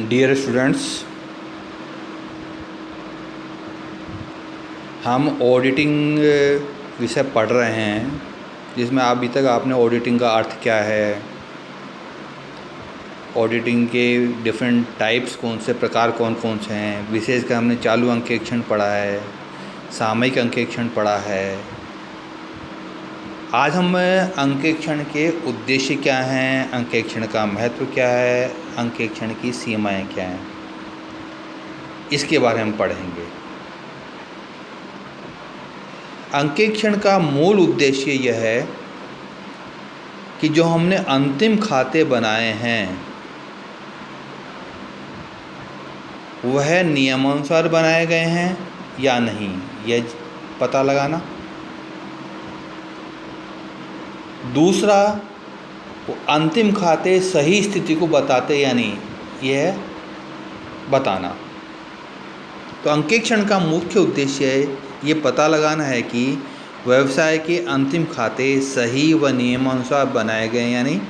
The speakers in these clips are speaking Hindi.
डियर स्टूडेंट्स, हम ऑडिटिंग विषय पढ़ रहे हैं जिसमें अभी तक आपने ऑडिटिंग का अर्थ क्या है, ऑडिटिंग के डिफरेंट टाइप्स कौन से प्रकार कौन कौन से हैं, विशेषकर हमने चालू अंकेक्षण पढ़ा है, सामयिक अंकेक्षण पढ़ा है। आज हम अंकेक्षण के उद्देश्य क्या हैं, अंकेक्षण का महत्व क्या है, अंकेक्षण की सीमाएं क्या हैं, इसके बारे में पढ़ेंगे। अंकेक्षण का मूल उद्देश्य यह है कि जो हमने अंतिम खाते बनाए हैं वह नियमानुसार बनाए गए हैं या नहीं, यह पता लगाना। दूसरा, वो अंतिम खाते सही स्थिति को बताते या नहीं, यह बताना। तो अंकेक्षण का मुख्य उद्देश्य ये पता लगाना है कि व्यवसाय के अंतिम खाते सही व नियमानुसार बनाए गए या नहीं।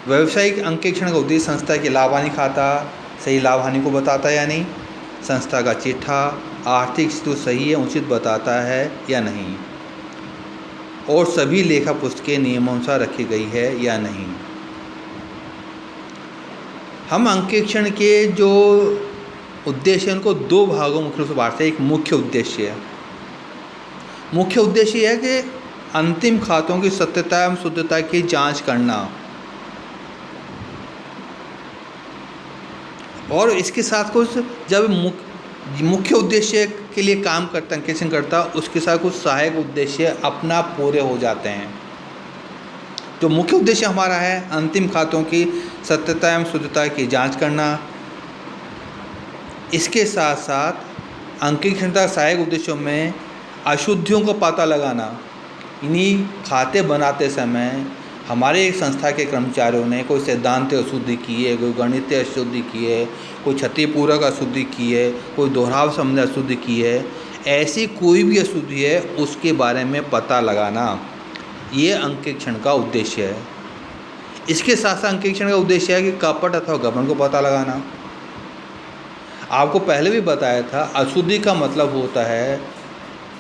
व्यावसायिक अंकेक्षण का उद्देश्य संस्था के लाभ हानि खाता सही लाभ हानि को बताता है या नहीं, संस्था का चिट्ठा आर्थिक स्थिति सही है उचित बताता है या नहीं, और सभी लेखा पुस्तकें नियमानुसार रखी गई है या नहीं। हम अंकेक्षण के जो उद्देश्य उनको दो भागों मुख्य रूप से बांटते हैं। एक मुख्य उद्देश्य है, मुख्य उद्देश्य है कि अंतिम खातों की सत्यता एवं शुद्धता की जांच करना, और इसके साथ कुछ जब मुख्य उद्देश्य के लिए काम करता अंकेक्षण करता उसके साथ कुछ सहायक उद्देश्य अपना पूरे हो जाते हैं। जो मुख्य उद्देश्य हमारा है अंतिम खातों की सत्यता एवं शुद्धता की जांच करना, इसके साथ साथ अंकेक्षण का सहायक उद्देश्यों में अशुद्धियों को पता लगाना। इन्हीं खाते बनाते समय हमारे एक संस्था के कर्मचारियों ने कोई सैद्धांतिक अशुद्धि की है, कोई गणितीय अशुद्धि की है, कोई क्षतिपूरक अशुद्धि की है, कोई दोहराव संबंधी अशुद्धि की है, ऐसी कोई भी अशुद्धि है उसके बारे में पता लगाना, ये अंकेक्षण का उद्देश्य है। इसके साथ साथ अंकेक्षण का उद्देश्य है कि कपट अथवा गबन को पता लगाना। आपको पहले भी बताया था, अशुद्धि का मतलब होता है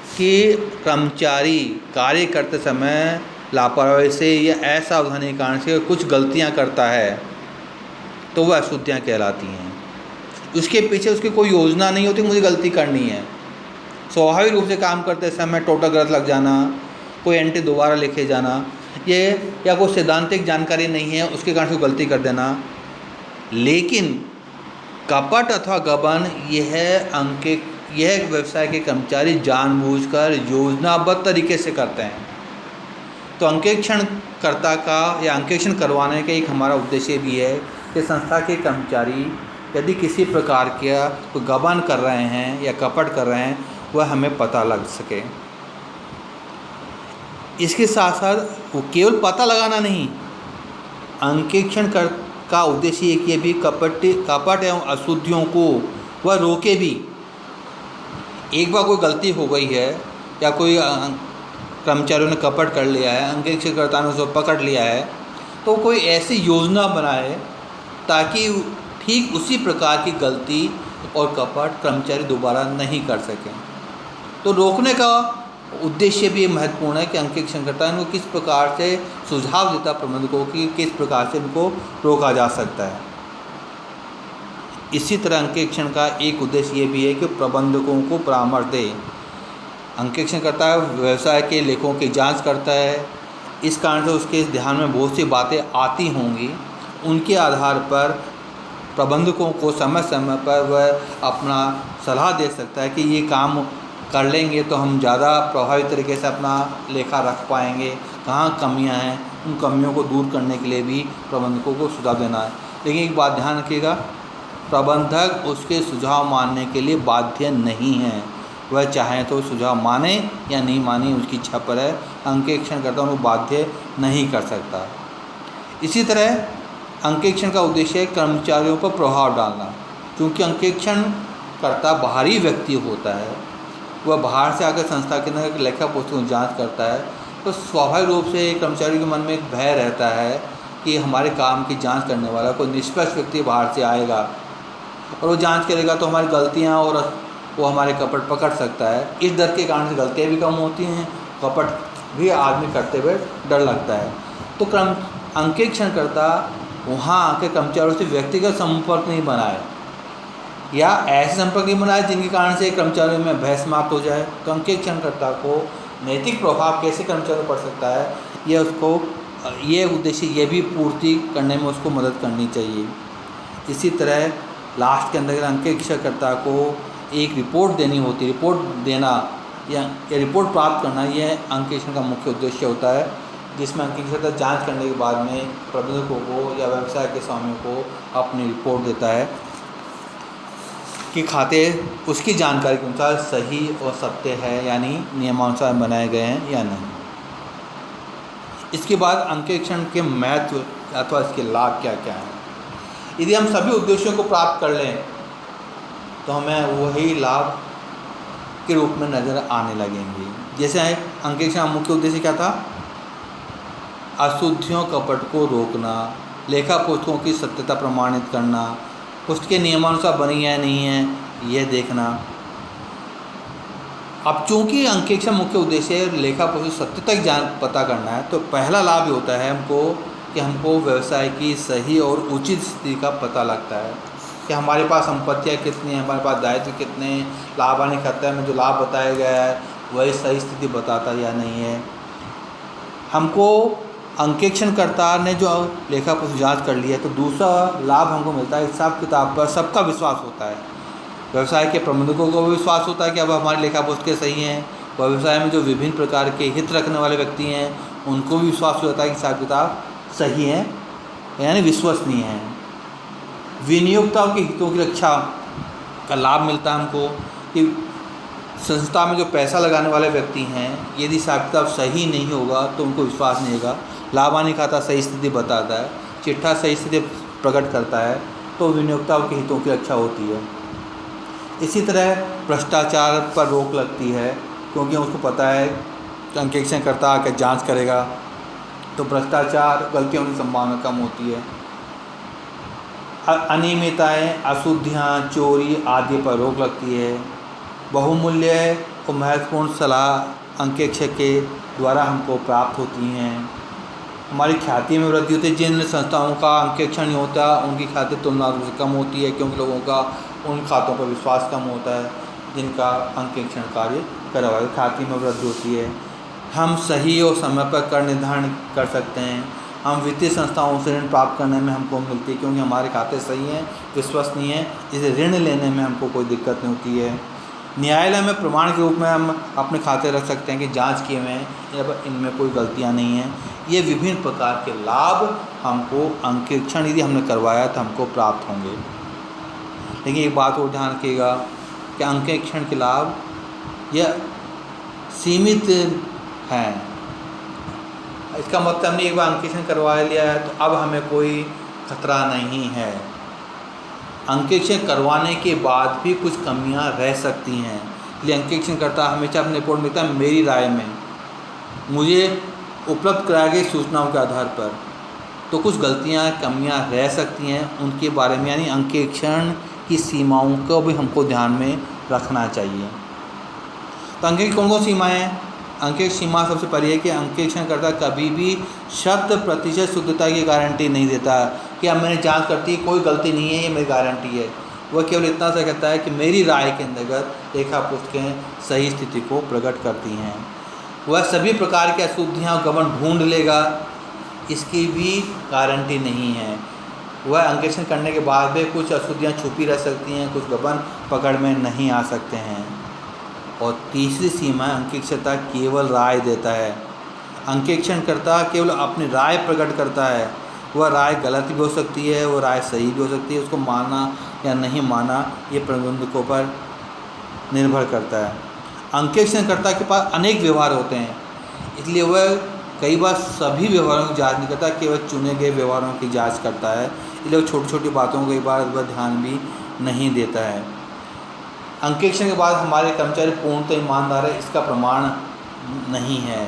कि कर्मचारी कार्य करते समय लापरवाही से या असावधानी के कारण से कुछ गलतियां करता है तो वह अशुद्धियाँ कहलाती हैं। उसके पीछे उसकी कोई योजना नहीं होती, मुझे गलती करनी है। स्वाभाविक रूप से काम करते समय टोटल गलत लग जाना, कोई एंट्री दोबारा लिखे जाना, ये या कोई सैद्धांतिक जानकारी नहीं है उसके कारण से गलती कर देना। लेकिन कपट अथवा गबन यह व्यवसाय के कर्मचारी जानबूझकर योजनाबद्ध तरीके से करते हैं। तो अंकेक्षण कर्ता का या अंकेक्षण करवाने का एक हमारा उद्देश्य भी है कि संस्था के कर्मचारी यदि किसी प्रकार का कोई गबन कर रहे हैं या कपट कर रहे हैं वह हमें पता लग सके। इसके साथ साथ वो केवल पता लगाना नहीं, अंकेक्षण का उद्देश्य ये कि भी कपट एवं अशुद्धियों को वह रोके भी। एक बार कोई गलती हो गई है या कोई कर्मचारियों ने कपट कर लिया है, अंकेक्षणकर्ता ने उसको पकड़ लिया है, तो कोई ऐसी योजना बनाए ताकि ठीक उसी प्रकार की गलती और कपट कर्मचारी दोबारा नहीं कर सकें। तो रोकने का उद्देश्य भी महत्वपूर्ण है कि अंकेक्षणकर्ता इनको किस प्रकार से सुझाव देता प्रबंधकों की किस प्रकार से इनको रोका जा सकता है। इसी तरह अंकेक्षण का एक उद्देश्य ये भी है कि प्रबंधकों को परामर्श दे। अंकेक्षण करता है व्यवसाय के लेखों की जांच करता है, इस कारण से उसके ध्यान में बहुत सी बातें आती होंगी, उनके आधार पर प्रबंधकों को समय समय पर वह अपना सलाह दे सकता है कि ये काम कर लेंगे तो हम ज़्यादा प्रभावी तरीके से अपना लेखा रख पाएंगे, कहाँ कमियां हैं उन कमियों को दूर करने के लिए भी प्रबंधकों को सुझाव देना है। लेकिन एक बात ध्यान रखिएगा, प्रबंधक उसके सुझाव मानने के लिए बाध्य नहीं है, वह चाहे तो सुझाव माने या नहीं माने उसकी इच्छा पर है, अंकेक्षण करता उनको बाध्य नहीं कर सकता। इसी तरह अंकेक्षण का उद्देश्य है कर्मचारियों पर प्रभाव डालना। क्योंकि अंकेक्षण करता बाहरी व्यक्ति होता है, वह बाहर से आकर संस्था के अंदर लेखा पुस्तकों की जाँच करता है, तो स्वाभाविक रूप से कर्मचारी के मन में एक भय रहता है कि हमारे काम की जांच करने वाला कोई निष्पक्ष व्यक्ति बाहर से आएगा और वो जांच करेगा तो हमारी गलतियां और वो हमारे कपट पकड़ सकता है। इस डर के कारण से गलतियाँ भी कम होती हैं, कपट भी आदमी करते हुए डर लगता है। तो अंकेक्षणकर्ता वहाँ आके कर्मचारियों से व्यक्तिगत संपर्क नहीं बनाए या ऐसे संपर्क नहीं बनाए जिनके कारण से कर्मचारियों में भय समाप्त हो जाए। तो अंकेक्षणकर्ता को नैतिक प्रभाव कैसे कर्मचारियों पर पड़ सकता है, ये उद्देश्य ये भी पूर्ति करने में उसको मदद करनी चाहिए। इसी तरह लास्ट के अंदर अंकेक्षणकर्ता को एक रिपोर्ट देनी होती है, रिपोर्ट देना या रिपोर्ट प्राप्त करना, यह अंकेक्षण का मुख्य उद्देश्य होता है, जिसमें अंकेक्षणकर्ता जांच करने के बाद में प्रबंधकों को या व्यवसाय के स्वामियों को अपनी रिपोर्ट देता है कि खाते उसकी जानकारी के अनुसार सही और सत्य है, यानी नियमानुसार बनाए गए हैं या नहीं। इसके बाद अंकेक्षण के महत्व अथवा इसके लाभ क्या क्या हैं। यदि हम सभी उद्देश्यों को प्राप्त कर लें तो हमें वही लाभ के रूप में नज़र आने लगेंगे। जैसे अंकेक्षण का मुख्य उद्देश्य क्या था? अशुद्धियों कपट को रोकना, लेखा पुस्तकों की सत्यता प्रमाणित करना, पुस्तकें नियमानुसार बनी है नहीं है यह देखना। अब चूंकि अंकेक्षण मुख्य उद्देश्य लेखा पुस्तक सत्य तक पता करना है, तो पहला लाभ ये होता है हमको व्यवसाय की सही और उचित स्थिति का पता लगता है कि हमारे पास संपत्तियाँ कितनी हैं, हमारे पास दायित्व कितने हैं, लाभ हानि खाते में जो लाभ बताया गया है वही सही स्थिति बताता या नहीं है। हमको अंकेक्षणकर्ता ने जो लेखा पुस्तक जाँच कर लिया है, तो दूसरा लाभ हमको मिलता है हिसाब किताब पर सबका विश्वास होता है। व्यवसाय के प्रबंधकों को भी विश्वास होता है कि अब हमारी लेखा पुस्तकें सही हैं। व्यवसाय में जो विभिन्न प्रकार के हित रखने वाले व्यक्ति हैं उनको भी विश्वास होता है कि हिसाब किताब सही है, यानी विश्वसनीय है। विनियोक्ताओं के हितों की रक्षा का लाभ मिलता है हमको कि संस्था में जो पैसा लगाने वाले व्यक्ति हैं, यदि हिसाब किताब सही नहीं होगा तो उनको विश्वास नहीं होगा। लाभ हानि खाता सही स्थिति बताता है, चिट्ठा सही स्थिति प्रकट करता है, तो विनियोक्ताओं के हितों की रक्षा होती है। इसी तरह भ्रष्टाचार पर रोक लगती है, क्योंकि उसको पता है कि अंकेक्षणकर्ता आकर जांच करेगा तो भ्रष्टाचार गलतियों की संभावना कम होती है। अनियमितताएँ, अशुद्धियाँ, चोरी आदि पर रोक लगती है। बहुमूल्य और महत्वपूर्ण सलाह अंकेक्षक के द्वारा हमको प्राप्त होती हैं। हमारी ख्याति में वृद्धि होती है। जिन संस्थाओं का अंकेक्षण नहीं होता उनकी ख्याति तुलनात्मक से कम होती है, क्योंकि लोगों का उन खातों पर विश्वास कम होता है जिनका अंकेक्षण कार्य करा हुआ है। ख्याति में वृद्धि होती है। हम सही और समय पर कर निर्धारण कर सकते हैं। हम वित्तीय संस्थाओं से ऋण प्राप्त करने में हमको मिलती है, क्योंकि हमारे खाते सही हैं, विश्वसनीय हैं, इसे ऋण लेने में हमको कोई दिक्कत नहीं होती है। न्यायालय में प्रमाण के रूप में हम अपने खाते रख सकते हैं कि जांच किए हुए हैं या इनमें कोई गलतियां नहीं हैं। ये विभिन्न प्रकार के लाभ हमको अंकेक्षण यदि हमने करवाया तो हमको प्राप्त होंगे। लेकिन एक बात और ध्यान रखिएगा कि अंकेक्षण के लाभ यह सीमित हैं। इसका मतलब हमने एक बार अंकेक्षण करवा लिया है तो अब हमें कोई खतरा नहीं है। अंकेक्षण करवाने के बाद भी कुछ कमियां रह सकती हैं, इसलिए अंकेक्षणकर्ता हमेशा अपनी रिपोर्ट में कहता है मेरी राय में मुझे उपलब्ध कराई गई सूचनाओं के आधार पर तो कुछ गलतियां कमियां रह सकती हैं, उनके बारे में यानी अंकेक्षण की सीमाओं को भी हमको ध्यान में रखना चाहिए। तो अंकेक्षण कौन कौन सीमाएँ हैं? अंकेक्षण सीमा सबसे पहले है कि अंकेक्षणकर्ता कभी भी 100% शुद्धता की गारंटी नहीं देता कि अब मैंने जांच करती है कोई गलती नहीं है, ये मेरी गारंटी है। वह केवल इतना सा कहता है कि मेरी राय के अंतर्गत लेखा पुस्तकें सही स्थिति को प्रकट करती हैं। वह सभी प्रकार की अशुद्धियाँ और गबन ढूंढ लेगा, इसकी भी गारंटी नहीं है। वह अंकेक्षण करने के बाद भी कुछ अशुद्धियाँ छुपी रह सकती हैं, कुछ गबन पकड़ में नहीं आ सकते हैं। और तीसरी सीमा अंकेक्षणकर्ता केवल राय देता है। अंकेक्षणकर्ता केवल अपनी राय प्रकट करता है। वह राय गलत भी हो सकती है, वह राय सही भी हो सकती है। उसको मानना या नहीं मानना ये प्रबंधकों पर निर्भर करता है। अंकेक्षणकर्ता के पास अनेक व्यवहार होते हैं, इसलिए वह कई बार सभी व्यवहारों की जांच नहीं करता, केवल चुने गए व्यवहारों की जांच करता है। इसलिए वो छोटी छोटी बातों को कई बार वह ध्यान भी नहीं देता है। अंकेक्षण के बाद हमारे कर्मचारी पूर्णतः ईमानदार है, इसका प्रमाण नहीं है।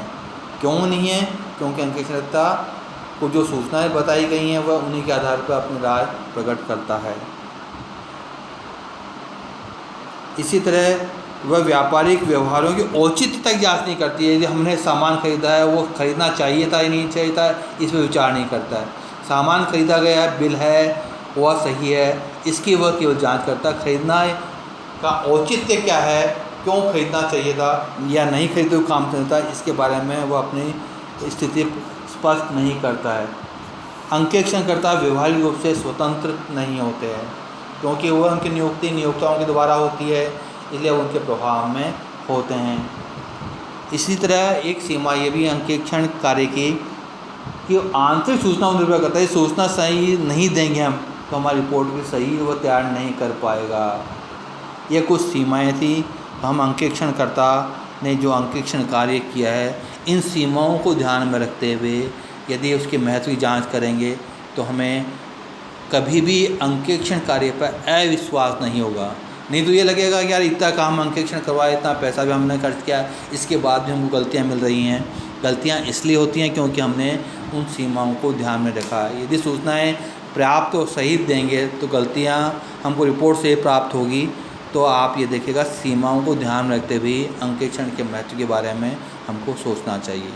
क्यों नहीं है? क्योंकि अंकेक्षणकर्ता को जो सूचनाएं बताई गई हैं वह उन्हीं के आधार पर अपनी राय प्रकट करता है। इसी तरह वह व्यापारिक व्यवहारों की औचित्य तक जांच नहीं करती है। यदि हमने सामान खरीदा है वो खरीदना चाहिए था या नहीं चाहिए था, इस पर विचार नहीं करता है। सामान खरीदा गया है, बिल है, वह सही है, इसकी वह केवल जांच करता है। खरीदना का औचित्य क्या है, क्यों खरीदना चाहिए था या नहीं खरीदे हुए काम चलता है, इसके बारे में वह अपनी स्थिति स्पष्ट नहीं करता है। अंकेक्षणकर्ता व्यवहारिक रूप से स्वतंत्र नहीं होते हैं, क्योंकि वह उनकी नियुक्ति नियोक्ताओं के द्वारा होती है, इसलिए उनके प्रभाव में होते हैं। इसी तरह एक सीमा ये भी अंकेक्षण कार्य की कि आंतरिक सूचना पर निर्भर करता है। सूचना सही नहीं देंगे हम तो हमारी रिपोर्ट भी सही वो तैयार नहीं कर पाएगा। ये कुछ सीमाएं थी। हम अंकेक्षणकर्ता ने जो अंकेक्षण कार्य किया है, इन सीमाओं को ध्यान में रखते हुए यदि उसके महत्व की जांच करेंगे तो हमें कभी भी अंकेक्षण कार्य पर अविश्वास नहीं होगा। नहीं तो ये लगेगा कि यार इतना काम अंकेक्षण करवाया, इतना पैसा भी हमने खर्च किया, इसके बाद भी हमको गलतियाँ मिल रही हैं। गलतियाँ इसलिए होती हैं क्योंकि हमने उन सीमाओं को ध्यान में रखा है। यदि सूचनाएं पर्याप्त और सही देंगे तो गलतियाँ हमको रिपोर्ट से प्राप्त होगी। तो आप ये देखिएगा सीमाओं को ध्यान में रखते हुए अंकेक्षण के महत्व के बारे में हमको सोचना चाहिए।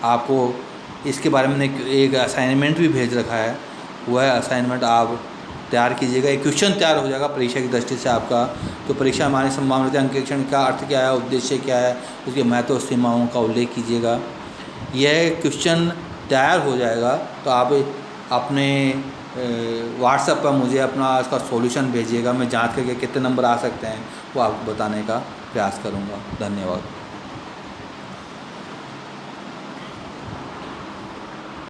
आपको इसके बारे में एक असाइनमेंट भी भेज रखा है, वह असाइनमेंट आप तैयार कीजिएगा। एक क्वेश्चन तैयार हो जाएगा परीक्षा की दृष्टि से आपका। तो परीक्षा में आने संभावना रहती है, अंकेक्षण का अर्थ क्या है, उद्देश्य क्या है, उसके महत्व और सीमाओं का उल्लेख कीजिएगा। यह क्वेश्चन तैयार हो जाएगा तो आप अपने व्हाट्सएप पर मुझे अपना इसका सॉल्यूशन भेजिएगा। मैं जांच करके कितने नंबर आ सकते हैं वो आपको बताने का प्रयास करूँगा। धन्यवाद।